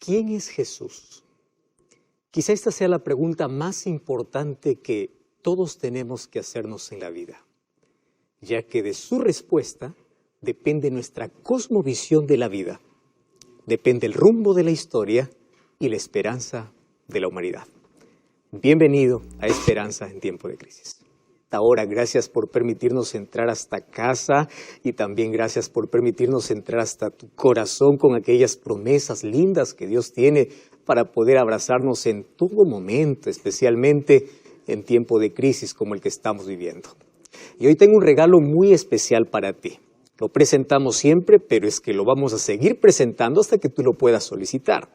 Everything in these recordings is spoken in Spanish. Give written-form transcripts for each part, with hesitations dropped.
¿Quién es Jesús? Quizá esta sea la pregunta más importante que todos tenemos que hacernos en la vida, ya que de su respuesta depende nuestra cosmovisión de la vida, depende el rumbo de la historia y la esperanza de la humanidad. Bienvenido a Esperanza en Tiempo de Crisis. Ahora, gracias por permitirnos entrar hasta casa y también gracias por permitirnos entrar hasta tu corazón con aquellas promesas lindas que Dios tiene para poder abrazarnos en todo momento, especialmente en tiempo de crisis como el que estamos viviendo. Y hoy tengo un regalo muy especial para ti. Lo presentamos siempre, pero es que lo vamos a seguir presentando hasta que tú lo puedas solicitar.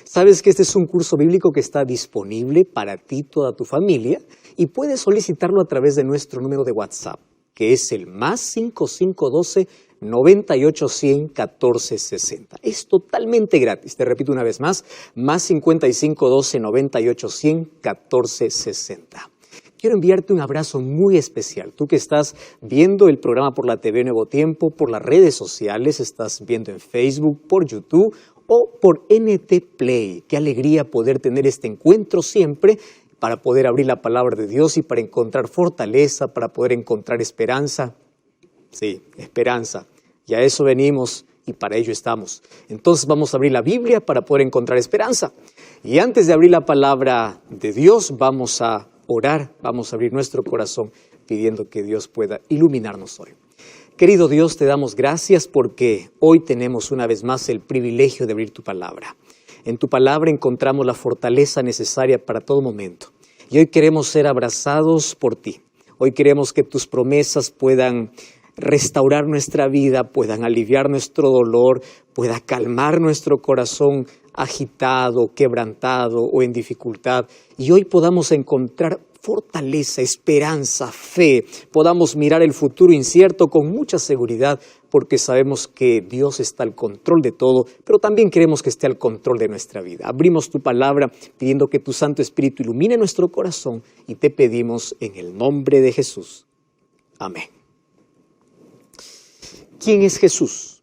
Sabes que este es un curso bíblico que está disponible para ti y toda tu familia y puedes solicitarlo a través de nuestro número de WhatsApp, que es el +5512 9810 1460. Es totalmente gratis. Te repito una vez más, +5512 9810 1460. Quiero enviarte un abrazo muy especial. Tú que estás viendo el programa por la TV Nuevo Tiempo, por las redes sociales, estás viendo en Facebook, por YouTube o por NT Play. Qué alegría poder tener este encuentro siempre para poder abrir la palabra de Dios y para encontrar fortaleza, para poder encontrar esperanza. Sí, esperanza. Y a eso venimos y para ello estamos. Entonces vamos a abrir la Biblia para poder encontrar esperanza. Y antes de abrir la palabra de Dios, vamos a orar, vamos a abrir nuestro corazón pidiendo que Dios pueda iluminarnos hoy. Querido Dios, te damos gracias porque hoy tenemos una vez más el privilegio de abrir tu palabra. En tu palabra encontramos la fortaleza necesaria para todo momento. Y hoy queremos ser abrazados por ti. Hoy queremos que tus promesas puedan restaurar nuestra vida, puedan aliviar nuestro dolor, pueda calmar nuestro corazón agitado, quebrantado o en dificultad. Y hoy podamos encontrar fortaleza, esperanza, fe, podamos mirar el futuro incierto con mucha seguridad porque sabemos que Dios está al control de todo, pero también queremos que esté al control de nuestra vida. Abrimos tu palabra pidiendo que tu Santo Espíritu ilumine nuestro corazón y te pedimos en el nombre de Jesús. Amén. ¿Quién es Jesús?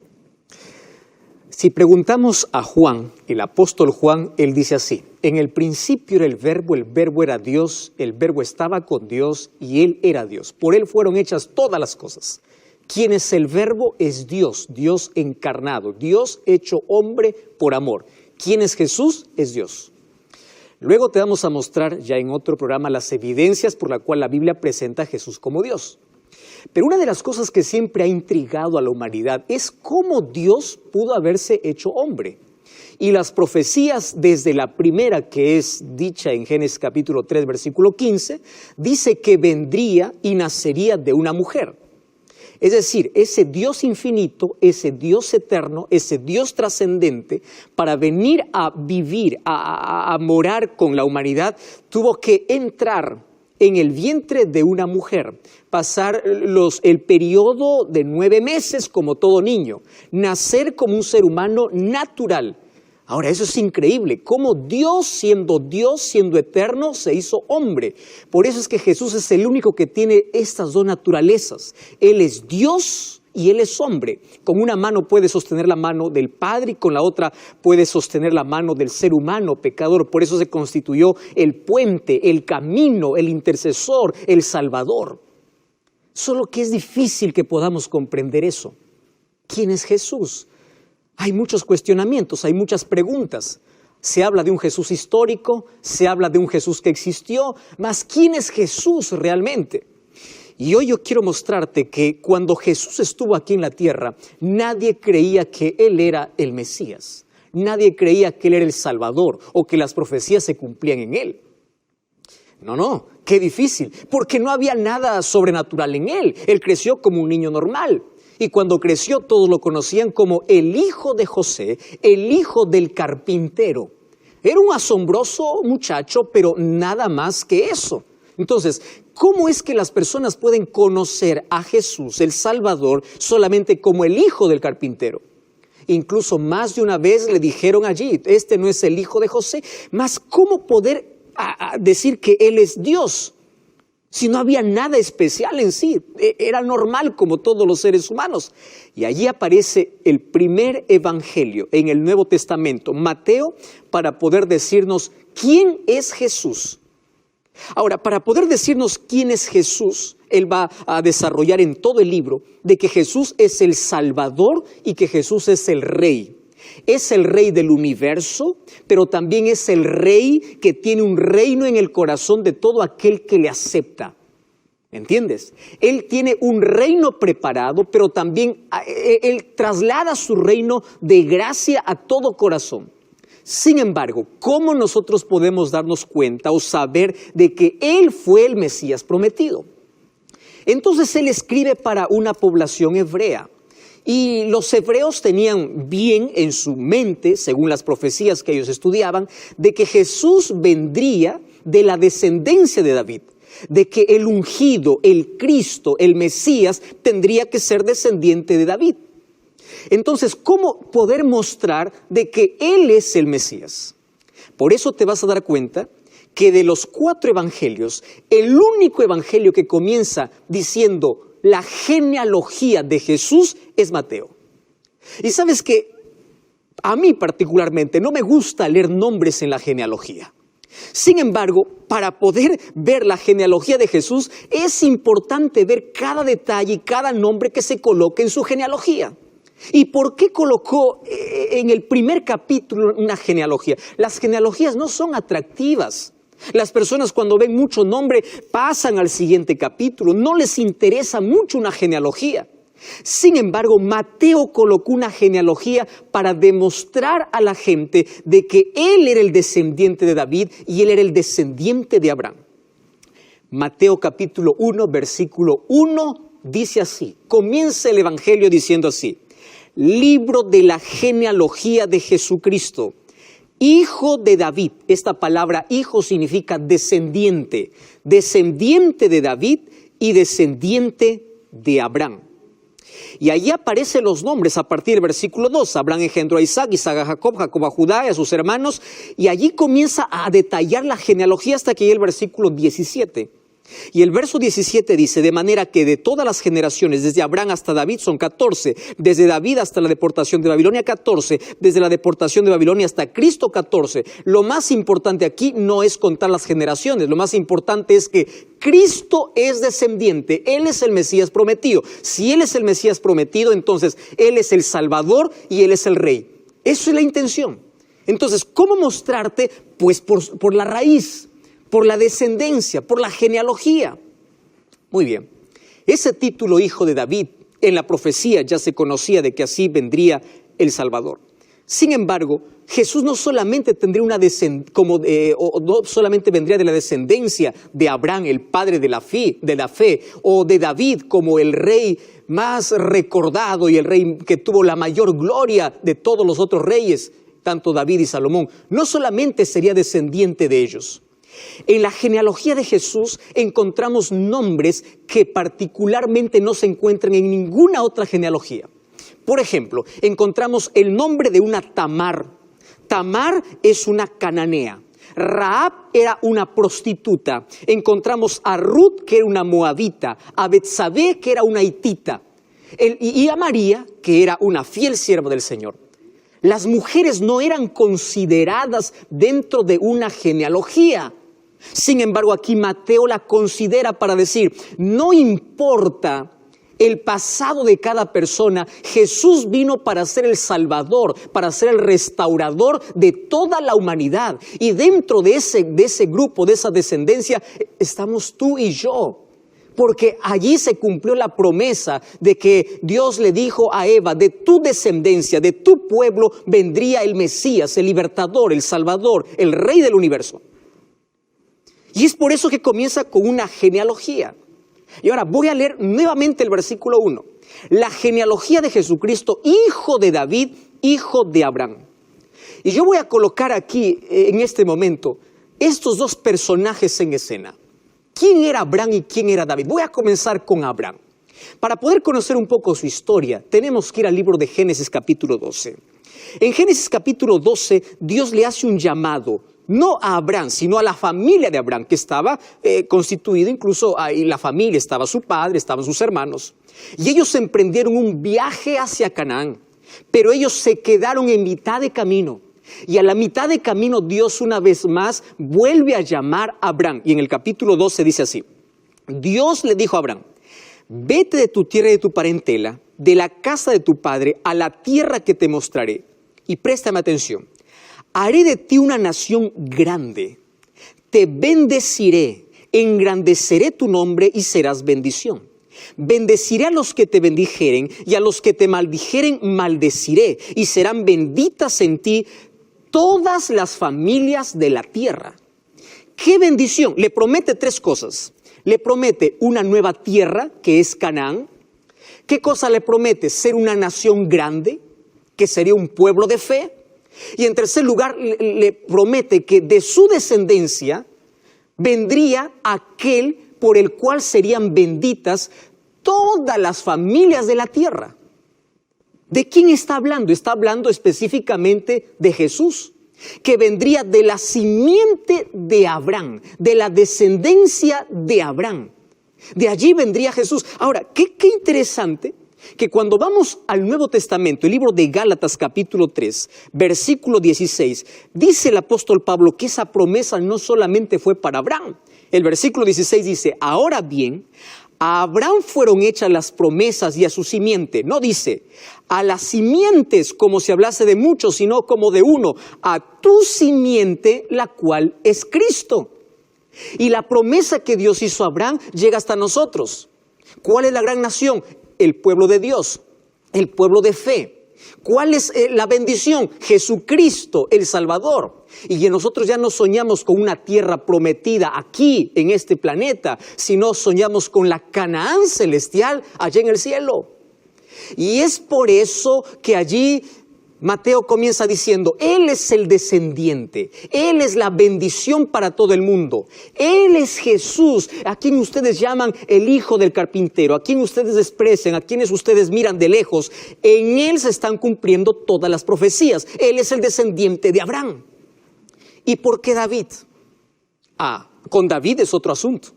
Si preguntamos a Juan, el apóstol Juan, él dice así: en el principio era el verbo era Dios, el verbo estaba con Dios y él era Dios. Por él fueron hechas todas las cosas. ¿Quién es el verbo? Es Dios, Dios encarnado, Dios hecho hombre por amor. ¿Quién es Jesús? Es Dios. Luego te vamos a mostrar ya en otro programa las evidencias por las cuales la Biblia presenta a Jesús como Dios. Pero una de las cosas que siempre ha intrigado a la humanidad es cómo Dios pudo haberse hecho hombre. Y las profecías, desde la primera que es dicha en Génesis capítulo 3, versículo 15, dice que vendría y nacería de una mujer. Es decir, ese Dios infinito, ese Dios eterno, ese Dios trascendente, para venir a vivir, a morar con la humanidad, tuvo que entrar en el vientre de una mujer, pasar el periodo de 9 meses como todo niño, nacer como un ser humano natural. Ahora, eso es increíble, cómo Dios, siendo eterno, se hizo hombre. Por eso es que Jesús es el único que tiene estas dos naturalezas. Él es Dios y Él es hombre. Con una mano puede sostener la mano del Padre y con la otra puede sostener la mano del ser humano pecador. Por eso se constituyó el puente, el camino, el intercesor, el Salvador. Solo que es difícil que podamos comprender eso. ¿Quién es Jesús? Hay muchos cuestionamientos, hay muchas preguntas. Se habla de un Jesús histórico, se habla de un Jesús que existió, mas ¿quién es Jesús realmente? Y hoy yo quiero mostrarte que cuando Jesús estuvo aquí en la tierra, nadie creía que Él era el Mesías. Nadie creía que Él era el Salvador o que las profecías se cumplían en Él. No, qué difícil, porque no había nada sobrenatural en Él. Él creció como un niño normal. Y cuando creció todos lo conocían como el hijo de José, el hijo del carpintero. Era un asombroso muchacho, pero nada más que eso. Entonces, ¿cómo es que las personas pueden conocer a Jesús, el Salvador, solamente como el hijo del carpintero? Incluso más de una vez le dijeron allí, este no es el hijo de José, mas ¿cómo poder decir que Él es Dios? Si no había nada especial en sí, era normal como todos los seres humanos. Y allí aparece el primer evangelio en el Nuevo Testamento, Mateo, para poder decirnos quién es Jesús. Ahora, para poder decirnos quién es Jesús, él va a desarrollar en todo el libro de que Jesús es el Salvador y que Jesús es el Rey. Es el Rey del universo, pero también es el Rey que tiene un reino en el corazón de todo aquel que le acepta. ¿Entiendes? Él tiene un reino preparado, pero también Él traslada su reino de gracia a todo corazón. Sin embargo, ¿cómo nosotros podemos darnos cuenta o saber de que Él fue el Mesías prometido? Entonces Él escribe para una población hebrea. Y los hebreos tenían bien en su mente, según las profecías que ellos estudiaban, de que Jesús vendría de la descendencia de David, de que el ungido, el Cristo, el Mesías, tendría que ser descendiente de David. Entonces, ¿cómo poder mostrar de que Él es el Mesías? Por eso te vas a dar cuenta que de los 4 evangelios, el único evangelio que comienza diciendo la genealogía de Jesús es Mateo. Y sabes que a mí particularmente no me gusta leer nombres en la genealogía. Sin embargo, para poder ver la genealogía de Jesús es importante ver cada detalle y cada nombre que se coloque en su genealogía. ¿Y por qué colocó en el primer capítulo una genealogía? Las genealogías no son atractivas. Las personas cuando ven mucho nombre pasan al siguiente capítulo, no les interesa mucho una genealogía. Sin embargo, Mateo colocó una genealogía para demostrar a la gente de que él era el descendiente de David y él era el descendiente de Abraham. Mateo capítulo 1, versículo 1 dice así, comienza el evangelio diciendo así, libro de la genealogía de Jesucristo, hijo de David. Esta palabra hijo significa descendiente, descendiente de David y descendiente de Abraham. Y allí aparecen los nombres a partir del versículo 2. Abraham engendró a Isaac, Isaac a Jacob, Jacob a Judá y a sus hermanos. Y allí comienza a detallar la genealogía hasta que llega el versículo 17. Y el verso 17 dice, de manera que de todas las generaciones, desde Abraham hasta David son 14, desde David hasta la deportación de Babilonia 14, desde la deportación de Babilonia hasta Cristo 14. Lo más importante aquí no es contar las generaciones, lo más importante es que Cristo es descendiente, Él es el Mesías prometido. Si Él es el Mesías prometido, entonces Él es el Salvador y Él es el Rey. Eso es la intención. Entonces, ¿cómo mostrarte? Pues por la raíz, por la descendencia, por la genealogía. Muy bien, ese título hijo de David, en la profecía ya se conocía de que así vendría el Salvador. Sin embargo, Jesús no solamente tendría no solamente vendría de la descendencia de Abraham, el padre de la fe, o de David como el rey más recordado y el rey que tuvo la mayor gloria de todos los otros reyes, tanto David y Salomón. No solamente sería descendiente de ellos. En la genealogía de Jesús encontramos nombres que particularmente no se encuentran en ninguna otra genealogía. Por ejemplo, encontramos el nombre de una Tamar. Tamar es una cananea. Rahab era una prostituta. Encontramos a Ruth, que era una moabita. A Betsabé, que era una hitita. Y a María, que era una fiel sierva del Señor. Las mujeres no eran consideradas dentro de una genealogía. Sin embargo, aquí Mateo la considera para decir, no importa el pasado de cada persona, Jesús vino para ser el Salvador, para ser el restaurador de toda la humanidad. Y dentro de ese grupo, de esa descendencia, estamos tú y yo. Porque allí se cumplió la promesa de que Dios le dijo a Eva, de tu descendencia, de tu pueblo, vendría el Mesías, el libertador, el Salvador, el Rey del universo. Y es por eso que comienza con una genealogía. Y ahora voy a leer nuevamente el versículo 1. La genealogía de Jesucristo, hijo de David, hijo de Abraham. Y yo voy a colocar aquí, en este momento, estos dos personajes en escena. ¿Quién era Abraham y quién era David? Voy a comenzar con Abraham. Para poder conocer un poco su historia, tenemos que ir al libro de Génesis capítulo 12. En Génesis capítulo 12, Dios le hace un llamado no a Abraham, sino a la familia de Abraham, que estaba constituida, incluso ahí la familia, estaba su padre, estaban sus hermanos. Y ellos emprendieron un viaje hacia Canaán, pero ellos se quedaron en mitad de camino. Y a la mitad de camino Dios una vez más vuelve a llamar a Abraham. Y en el capítulo 12 dice así: Dios le dijo a Abraham: vete de tu tierra y de tu parentela, de la casa de tu padre, a la tierra que te mostraré. Y préstame atención. Haré de ti una nación grande, te bendeciré, engrandeceré tu nombre y serás bendición. Bendeciré a los que te bendijeren y a los que te maldijeren maldeciré, y serán benditas en ti todas las familias de la tierra. ¡Qué bendición! Le promete tres cosas. Le promete una nueva tierra, que es Canaán. ¿Qué cosa le promete? Ser una nación grande, que sería un pueblo de fe. Y en tercer lugar, le promete que de su descendencia vendría aquel por el cual serían benditas todas las familias de la tierra. ¿De quién está hablando? Está hablando específicamente de Jesús, que vendría de la simiente de Abraham, de la descendencia de Abraham. De allí vendría Jesús. Ahora, qué interesante que cuando vamos al Nuevo Testamento, el libro de Gálatas capítulo 3, versículo 16, dice el apóstol Pablo que esa promesa no solamente fue para Abraham. El versículo 16 dice: ahora bien, a Abraham fueron hechas las promesas y a su simiente. No dice a las simientes como si hablase de muchos, sino como de uno, a tu simiente, la cual es Cristo. Y la promesa que Dios hizo a Abraham llega hasta nosotros. ¿Cuál es la gran nación? El pueblo de Dios, el pueblo de fe. ¿Cuál es la bendición? Jesucristo, el Salvador. Y nosotros ya no soñamos con una tierra prometida aquí, en este planeta, sino soñamos con la Canaán celestial allá en el cielo. Y es por eso que allí Mateo comienza diciendo: Él es el descendiente, Él es la bendición para todo el mundo. Él es Jesús, a quien ustedes llaman el hijo del carpintero, a quien ustedes desprecian, a quienes ustedes miran de lejos. En Él se están cumpliendo todas las profecías. Él es el descendiente de Abraham. ¿Y por qué David? Con David es otro asunto.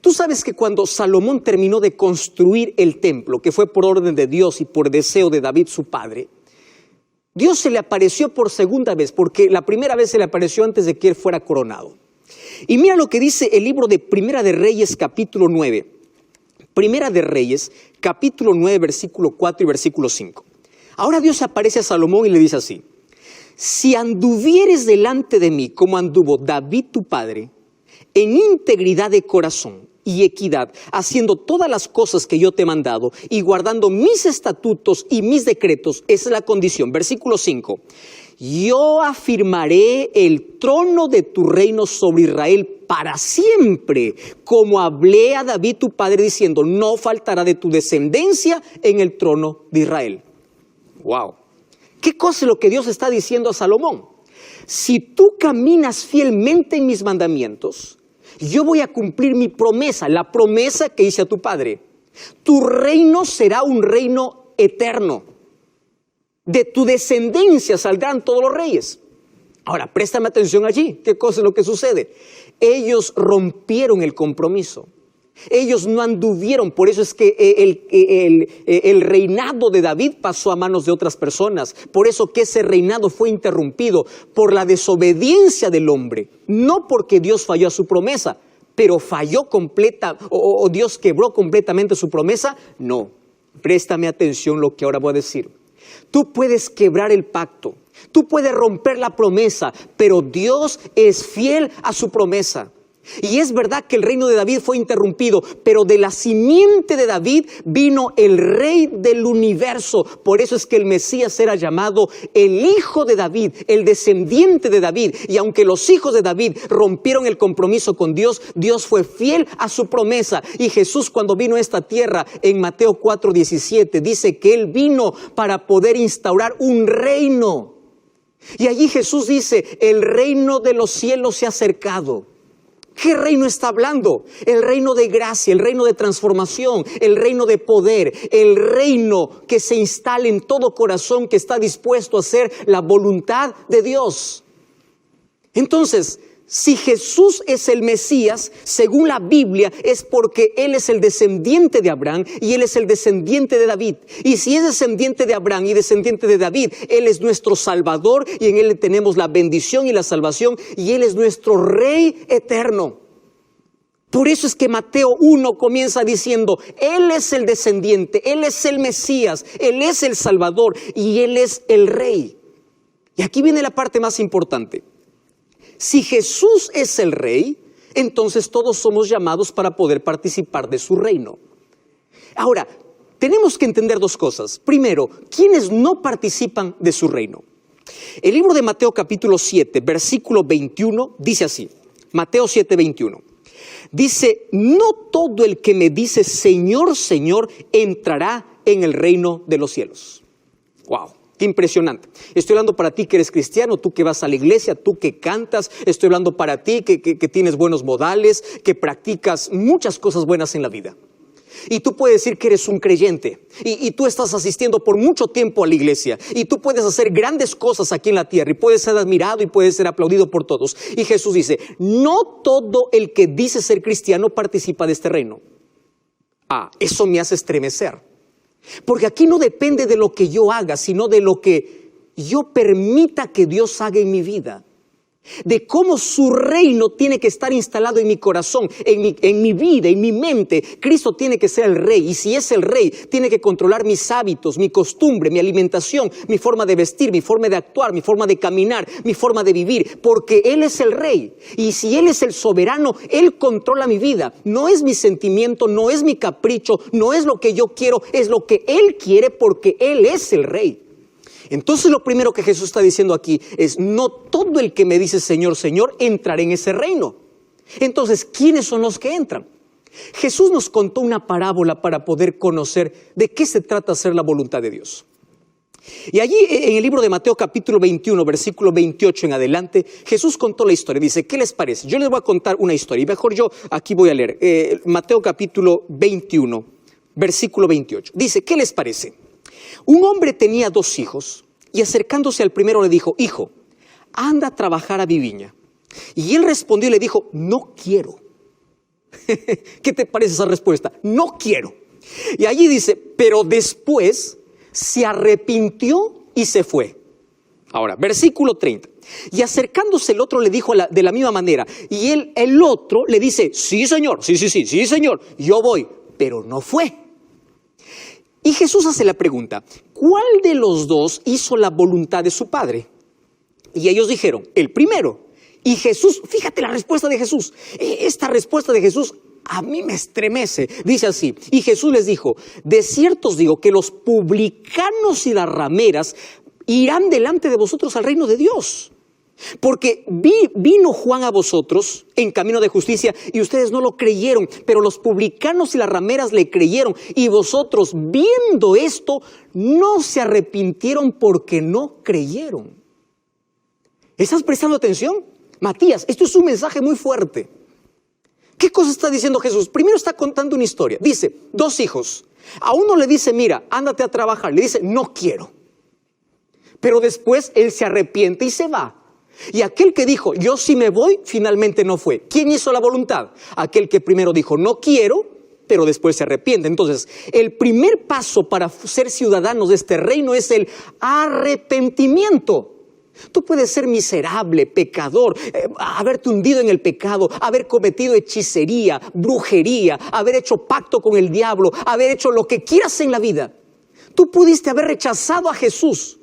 Tú sabes que cuando Salomón terminó de construir el templo, que fue por orden de Dios y por deseo de David su padre, Dios se le apareció por segunda vez, porque la primera vez se le apareció antes de que él fuera coronado. Y mira lo que dice el libro de Primera de Reyes, capítulo 9. Primera de Reyes, capítulo 9, versículo 4 y versículo 5. Ahora Dios aparece a Salomón y le dice así: si anduvieres delante de mí como anduvo David tu padre, en integridad de corazón y equidad, haciendo todas las cosas que yo te he mandado y guardando mis estatutos y mis decretos, esa es la condición. Versículo 5. Yo afirmaré el trono de tu reino sobre Israel para siempre, como hablé a David tu padre diciendo: no faltará de tu descendencia en el trono de Israel. Wow. ¿Qué cosa es lo que Dios está diciendo a Salomón? Si tú caminas fielmente en mis mandamientos, yo voy a cumplir mi promesa, la promesa que hice a tu padre. Tu reino será un reino eterno. De tu descendencia saldrán todos los reyes. Ahora, préstame atención allí. ¿Qué cosa es lo que sucede? Ellos rompieron el compromiso. Ellos no anduvieron, por eso es que el reinado de David pasó a manos de otras personas. Por eso que ese reinado fue interrumpido por la desobediencia del hombre. No porque Dios falló a su promesa, pero falló completa, o Dios quebró completamente su promesa. No, préstame atención lo que ahora voy a decir. Tú puedes quebrar el pacto, tú puedes romper la promesa, pero Dios es fiel a su promesa. Y es verdad que el reino de David fue interrumpido, pero de la simiente de David vino el rey del universo. Por eso es que el Mesías era llamado el hijo de David, el descendiente de David. Y aunque los hijos de David rompieron el compromiso con Dios, Dios fue fiel a su promesa. Y Jesús, cuando vino a esta tierra en Mateo 4:17, dice que Él vino para poder instaurar un reino. Y allí Jesús dice: el reino de los cielos se ha acercado. ¿Qué reino está hablando? El reino de gracia, el reino de transformación, el reino de poder, el reino que se instala en todo corazón que está dispuesto a hacer la voluntad de Dios. Entonces, si Jesús es el Mesías, según la Biblia, es porque Él es el descendiente de Abraham y Él es el descendiente de David. Y si es descendiente de Abraham y descendiente de David, Él es nuestro Salvador y en Él tenemos la bendición y la salvación y Él es nuestro Rey eterno. Por eso es que Mateo 1 comienza diciendo, Él es el descendiente, Él es el Mesías, Él es el Salvador y Él es el Rey. Y aquí viene la parte más importante. Si Jesús es el Rey, entonces todos somos llamados para poder participar de su reino. Ahora, tenemos que entender dos cosas. Primero, ¿quiénes no participan de su reino? El libro de Mateo capítulo 7, versículo 21, dice así. Mateo 7, 21. Dice, no todo el que me dice Señor, Señor, entrará en el reino de los cielos. ¡Wow! Qué impresionante. Estoy hablando para ti que eres cristiano, tú que vas a la iglesia, tú que cantas. Estoy hablando para ti que tienes buenos modales, que practicas muchas cosas buenas en la vida. Y tú puedes decir que eres un creyente. Y tú estás asistiendo por mucho tiempo a la iglesia. Y tú puedes hacer grandes cosas aquí en la tierra. Y puedes ser admirado y puedes ser aplaudido por todos. Y Jesús dice, no todo el que dice ser cristiano participa de este reino. Eso me hace estremecer. Porque aquí no depende de lo que yo haga, sino de lo que yo permita que Dios haga en mi vida. De cómo su reino tiene que estar instalado en mi corazón, en mi vida, en mi mente. Cristo tiene que ser el Rey. Y si es el Rey, tiene que controlar mis hábitos, mi costumbre, mi alimentación, mi forma de vestir, mi forma de actuar, mi forma de caminar, mi forma de vivir. Porque Él es el Rey. Y si Él es el soberano, Él controla mi vida. No es mi sentimiento, no es mi capricho, no es lo que yo quiero, es lo que Él quiere porque Él es el Rey. Entonces lo primero que Jesús está diciendo aquí es, no todo el que me dice Señor, Señor, entrará en ese reino. Entonces, ¿quiénes son los que entran? Jesús nos contó una parábola para poder conocer de qué se trata hacer la voluntad de Dios. Y allí en el libro de Mateo capítulo 21, versículo 28 en adelante, Jesús contó la historia. Dice, ¿qué les parece? Yo les voy a contar una historia y mejor yo aquí voy a leer. Mateo capítulo 21, versículo 28. Dice, ¿qué les parece? Un hombre tenía 2 hijos y acercándose al primero le dijo, hijo, anda a trabajar a mi viña. Y él respondió y le dijo, no quiero. ¿Qué te parece esa respuesta? No quiero. Y allí dice, pero después se arrepintió y se fue. Ahora, versículo 30. Y acercándose el otro le dijo de la misma manera. Y el otro le dice, sí señor, sí señor, yo voy. Pero no fue. Y Jesús hace la pregunta, ¿cuál de los dos hizo la voluntad de su padre? Y ellos dijeron, el primero. Y Jesús, fíjate la respuesta de Jesús. Esta respuesta de Jesús a mí me estremece. Dice así, y Jesús les dijo, de cierto os digo que los publicanos y las rameras irán delante de vosotros al reino de Dios. Porque vino Juan a vosotros en camino de justicia y ustedes no lo creyeron, pero los publicanos y las rameras le creyeron y vosotros viendo esto no se arrepintieron porque no creyeron. ¿Estás prestando atención? Matías, esto es un mensaje muy fuerte. ¿Qué cosa está diciendo Jesús? Primero está contando una historia. Dice, 2 hijos. A uno le dice, mira, ándate a trabajar. Le dice, no quiero. Pero después él se arrepiente y se va. Y aquel que dijo, yo sí me voy, finalmente no fue. ¿Quién hizo la voluntad? Aquel que primero dijo, no quiero, pero después se arrepiente. Entonces, el primer paso para ser ciudadanos de este reino es el arrepentimiento. Tú puedes ser miserable, pecador, haberte hundido en el pecado, haber cometido hechicería, brujería, haber hecho pacto con el diablo, haber hecho lo que quieras en la vida. Tú pudiste haber rechazado a Jesús.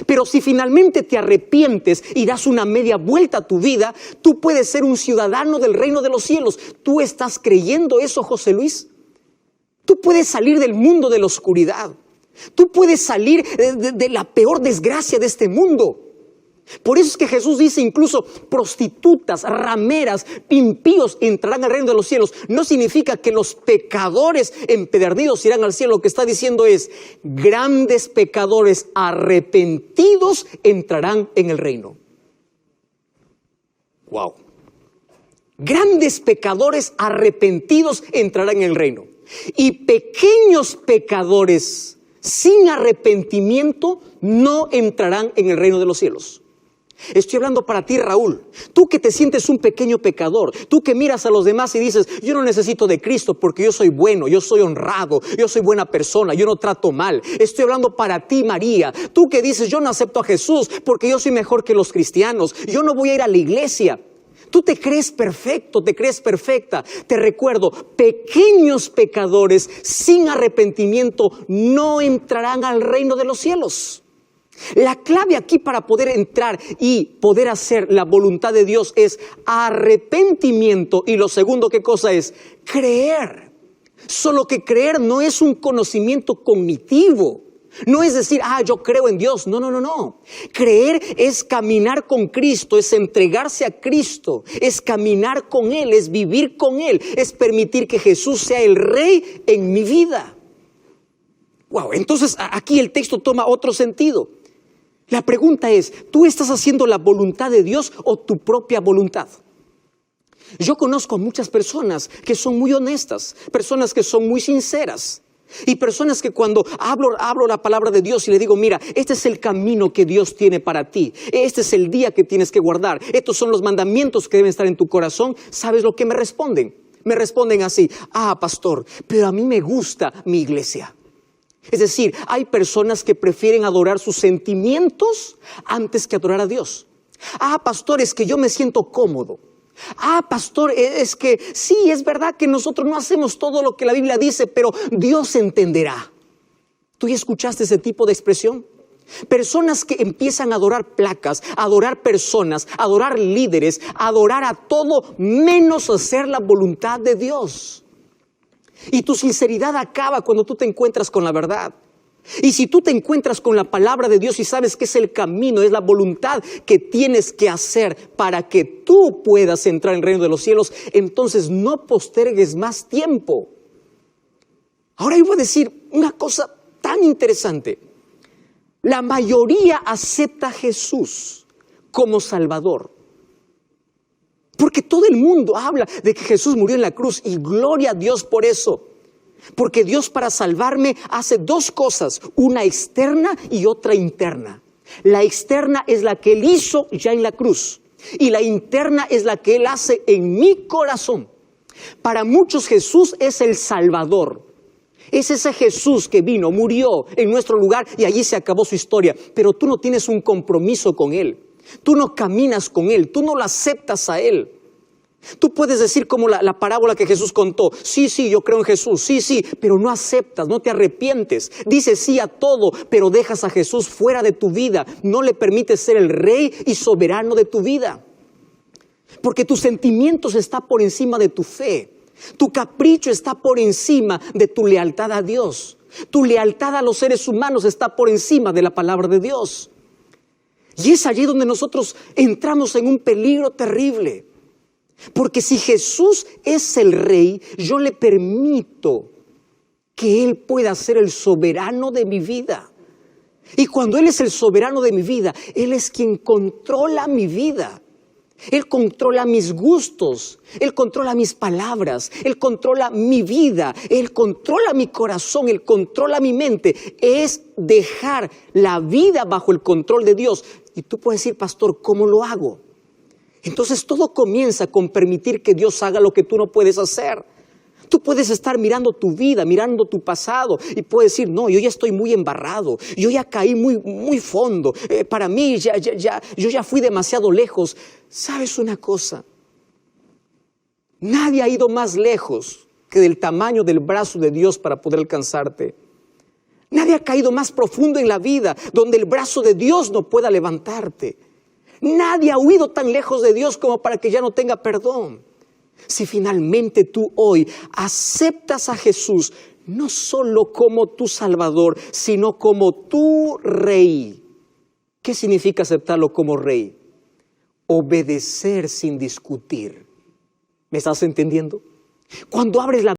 Pero si finalmente te arrepientes y das una media vuelta a tu vida, tú puedes ser un ciudadano del reino de los cielos. ¿Tú estás creyendo eso, José Luis? Tú puedes salir del mundo de la oscuridad. Tú puedes salir de la peor desgracia de este mundo. Por eso es que Jesús dice incluso prostitutas, rameras, impíos entrarán al reino de los cielos. No significa que los pecadores empedernidos irán al cielo. Lo que está diciendo es grandes pecadores arrepentidos entrarán en el reino. Wow. Grandes pecadores arrepentidos entrarán en el reino. Y pequeños pecadores sin arrepentimiento no entrarán en el reino de los cielos. Estoy hablando para ti, Raúl. Tú que te sientes un pequeño pecador, tú que miras a los demás y dices, yo no necesito de Cristo porque yo soy bueno, yo soy honrado, yo soy buena persona, yo no trato mal. Estoy hablando para ti, María. Tú que dices, yo no acepto a Jesús porque yo soy mejor que los cristianos, yo no voy a ir a la iglesia. Tú te crees perfecto, te crees perfecta. Te recuerdo, pequeños pecadores sin arrepentimiento no entrarán al reino de los cielos. La clave aquí para poder entrar y poder hacer la voluntad de Dios es arrepentimiento. Y lo segundo, ¿qué cosa es? Creer. Solo que creer no es un conocimiento cognitivo. No es decir, yo creo en Dios. No. Creer es caminar con Cristo, es entregarse a Cristo, es caminar con Él, es vivir con Él, es permitir que Jesús sea el Rey en mi vida. Wow, entonces aquí el texto toma otro sentido. La pregunta es, ¿tú estás haciendo la voluntad de Dios o tu propia voluntad? Yo conozco a muchas personas que son muy honestas, personas que son muy sinceras y personas que cuando hablo la palabra de Dios y le digo, mira, este es el camino que Dios tiene para ti, este es el día que tienes que guardar, estos son los mandamientos que deben estar en tu corazón, ¿sabes lo que me responden? Me responden así, pastor, pero a mí me gusta mi iglesia. Es decir, hay personas que prefieren adorar sus sentimientos antes que adorar a Dios. Pastor, es que yo me siento cómodo. Pastor, es que sí, es verdad que nosotros no hacemos todo lo que la Biblia dice, pero Dios entenderá. ¿Tú ya escuchaste ese tipo de expresión? Personas que empiezan a adorar placas, a adorar personas, a adorar líderes, a adorar a todo menos hacer la voluntad de Dios. Y tu sinceridad acaba cuando tú te encuentras con la verdad. Y si tú te encuentras con la palabra de Dios y sabes que es el camino, es la voluntad que tienes que hacer para que tú puedas entrar en el reino de los cielos, entonces no postergues más tiempo. Ahora yo voy a decir una cosa tan interesante. La mayoría acepta a Jesús como Salvador. Porque todo el mundo habla de que Jesús murió en la cruz y gloria a Dios por eso. Porque Dios para salvarme hace dos cosas, una externa y otra interna. La externa es la que Él hizo ya en la cruz y la interna es la que Él hace en mi corazón. Para muchos Jesús es el Salvador. Es ese Jesús que vino, murió en nuestro lugar y allí se acabó su historia. Pero tú no tienes un compromiso con Él. Tú no caminas con Él, tú no lo aceptas a Él. Tú puedes decir como la parábola que Jesús contó, sí, yo creo en Jesús, sí, pero no aceptas, no te arrepientes. Dices sí a todo, pero dejas a Jesús fuera de tu vida. No le permites ser el Rey y soberano de tu vida. Porque tus sentimientos están por encima de tu fe. Tu capricho está por encima de tu lealtad a Dios. Tu lealtad a los seres humanos está por encima de la palabra de Dios. Y es allí donde nosotros entramos en un peligro terrible. Porque si Jesús es el Rey, yo le permito que Él pueda ser el soberano de mi vida. Y cuando Él es el soberano de mi vida, Él es quien controla mi vida. Él controla mis gustos, Él controla mis palabras, Él controla mi vida, Él controla mi corazón, Él controla mi mente. Es dejar la vida bajo el control de Dios. Y tú puedes decir, pastor, ¿cómo lo hago? Entonces todo comienza con permitir que Dios haga lo que tú no puedes hacer. Tú puedes estar mirando tu vida, mirando tu pasado y puedes decir, no, yo ya estoy muy embarrado, yo ya caí muy fondo, para mí yo ya fui demasiado lejos. ¿Sabes una cosa? Nadie ha ido más lejos que del tamaño del brazo de Dios para poder alcanzarte. Nadie ha caído más profundo en la vida donde el brazo de Dios no pueda levantarte. Nadie ha huido tan lejos de Dios como para que ya no tenga perdón. Si finalmente tú hoy aceptas a Jesús, no solo como tu Salvador, sino como tu Rey. ¿Qué significa aceptarlo como Rey? Obedecer sin discutir. ¿Me estás entendiendo? Cuando abres la